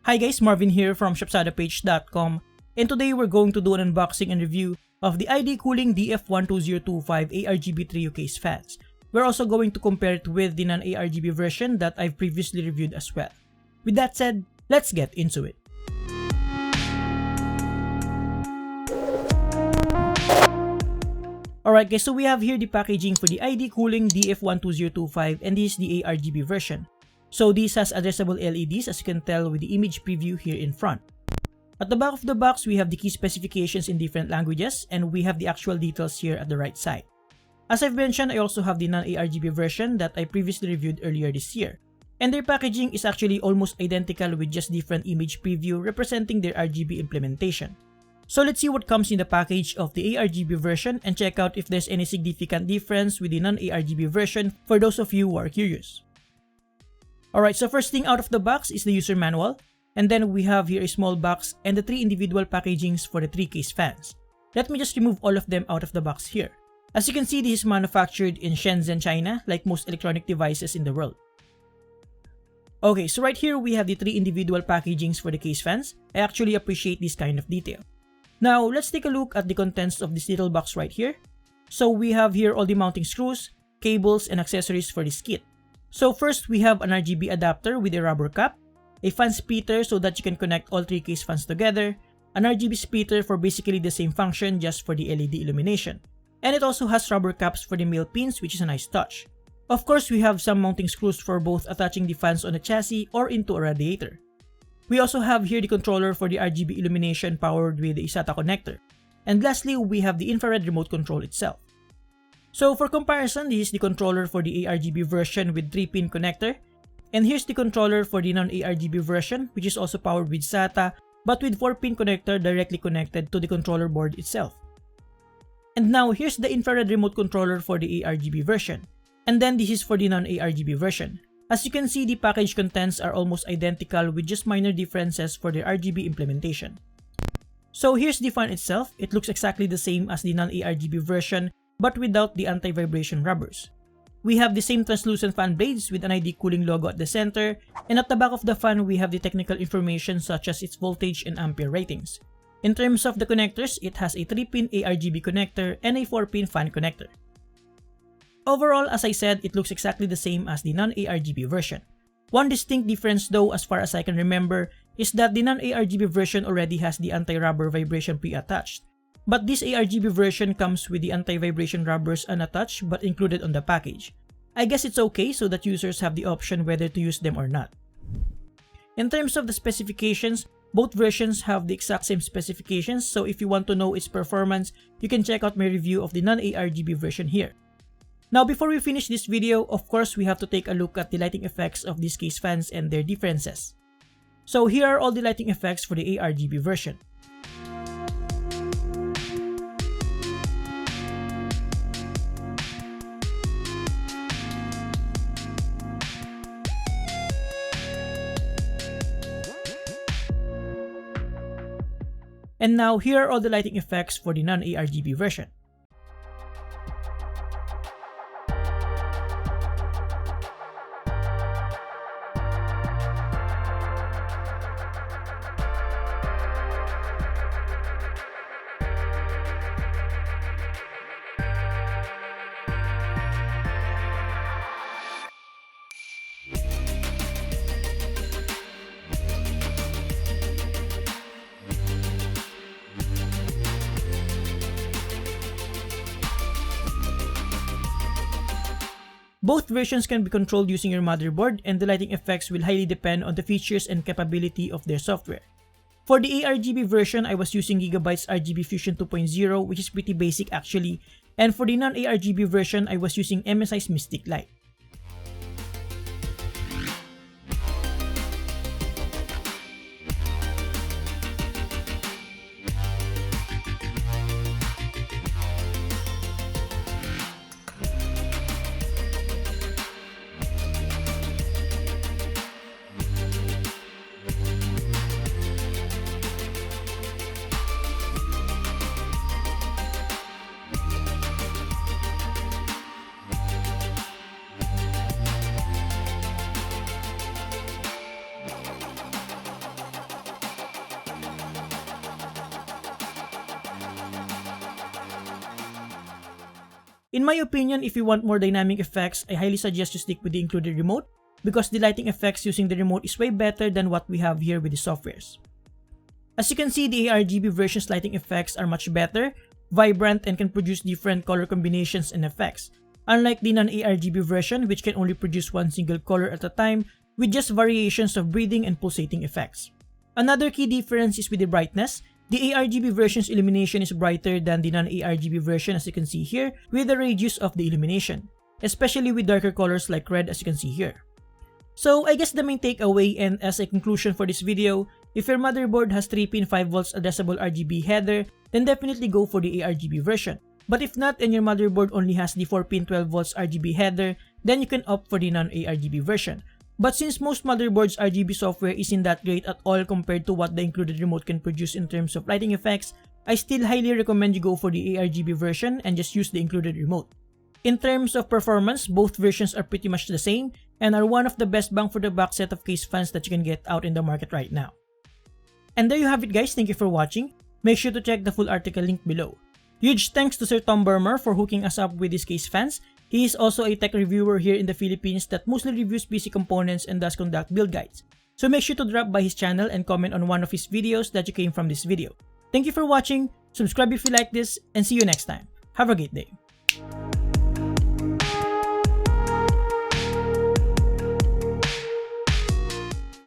Hi guys, Marvin here from shopsadapage.com, and today we're going to do an unboxing and review of the ID Cooling DF-12025-ARGB Trio case fans. We're also going to compare it with the non-ARGB version that I've previously reviewed as well. With that said, let's get into it. Alright guys, so we have here the packaging for the ID Cooling DF-12025, and this is the ARGB version. So this has addressable LEDs, as you can tell with the image preview here in front. At the back of the box, we have the key specifications in different languages, and we have the actual details here at the right side. As I've mentioned, I also have the non-ARGB version that I previously reviewed earlier this year. And their packaging is actually almost identical with just different image preview representing their RGB implementation. So let's see what comes in the package of the ARGB version and check out if there's any significant difference with the non-ARGB version for those of you who are curious. Alright, so first thing out of the box is the user manual, and then we have here a small box and the 3 individual packagings for the 3 case fans. Let me just remove all of them out of the box here. As you can see, this is manufactured in Shenzhen, China, like most electronic devices in the world. Okay, so right here we have the 3 individual packagings for the case fans. I actually appreciate this kind of detail. Now, let's take a look at the contents of this little box right here. So we have here all the mounting screws, cables, and accessories for this kit. So first, we have an RGB adapter with a rubber cap, a fan splitter so that you can connect all 3 case fans together, an RGB splitter for basically the same function just for the LED illumination. And it also has rubber caps for the male pins, which is a nice touch. Of course, we have some mounting screws for both attaching the fans on the chassis or into a radiator. We also have here the controller for the RGB illumination powered with the SATA connector. And lastly, we have the infrared remote control itself. So for comparison, this is the controller for the ARGB version with 3-pin connector. And here's the controller for the non-ARGB version, which is also powered with SATA but with 4-pin connector directly connected to the controller board itself. And now here's the infrared remote controller for the ARGB version. And then this is for the non-ARGB version. As you can see, the package contents are almost identical with just minor differences for their RGB implementation. So here's the fan itself. It looks exactly the same as the non-ARGB version but without the anti-vibration rubbers. We have the same translucent fan blades with an ID Cooling logo at the center, and at the back of the fan we have the technical information such as its voltage and ampere ratings. In terms of the connectors, it has a 3-pin ARGB connector and a 4-pin fan connector. Overall, as I said, it looks exactly the same as the non-ARGB version. One distinct difference though, as far as I can remember, is that the non-ARGB version already has the anti-rubber vibration pre-attached. But this ARGB version comes with the anti-vibration rubbers unattached but included on the package. I guess it's okay so that users have the option whether to use them or not. In terms of the specifications, both versions have the exact same specifications, so if you want to know its performance, you can check out my review of the non-ARGB version here. Now before we finish this video, of course we have to take a look at the lighting effects of these case fans and their differences. So here are all the lighting effects for the ARGB version. And now here are all the lighting effects for the non-ARGB version. Both versions can be controlled using your motherboard, and the lighting effects will highly depend on the features and capability of their software. For the ARGB version, I was using Gigabyte's RGB Fusion 2.0, which is pretty basic actually, and for the non-ARGB version, I was using MSI's Mystic Light. In my opinion, if you want more dynamic effects, I highly suggest you stick with the included remote because the lighting effects using the remote is way better than what we have here with the softwares. As you can see, the ARGB version's lighting effects are much better, vibrant, and can produce different color combinations and effects, unlike the non-ARGB version which can only produce one single color at a time with just variations of breathing and pulsating effects. Another key difference is with the brightness. The ARGB version's illumination is brighter than the non-ARGB version as you can see here with the radius of the illumination, especially with darker colors like red as you can see here. So I guess the main takeaway and as a conclusion for this video, if your motherboard has 3-pin 5V addressable RGB header, then definitely go for the ARGB version. But if not and your motherboard only has the 4-pin 12V RGB header, then you can opt for the non-ARGB version. But since most motherboards' RGB software isn't that great at all compared to what the included remote can produce in terms of lighting effects, I still highly recommend you go for the ARGB version and just use the included remote. In terms of performance, both versions are pretty much the same and are one of the best bang for the buck set of case fans that you can get out in the market right now. And there you have it guys, thank you for watching. Make sure to check the full article link below. Huge thanks to Sir Tom Burmer for hooking us up with these case fans. He is also a tech reviewer here in the Philippines that mostly reviews PC components and does conduct build guides. So make sure to drop by his channel and comment on one of his videos that you came from this video. Thank you for watching, subscribe if you like this, and see you next time. Have a great day.